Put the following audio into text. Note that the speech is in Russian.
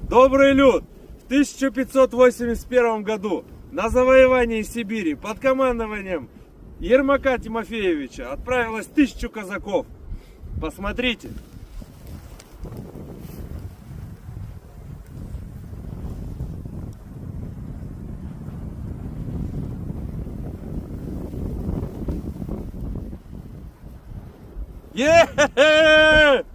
Добрый люд! В 1581 году на завоевание Сибири под командованием Ермака Тимофеевича отправилось 1000 казаков. Посмотрите! Е-хе-хе!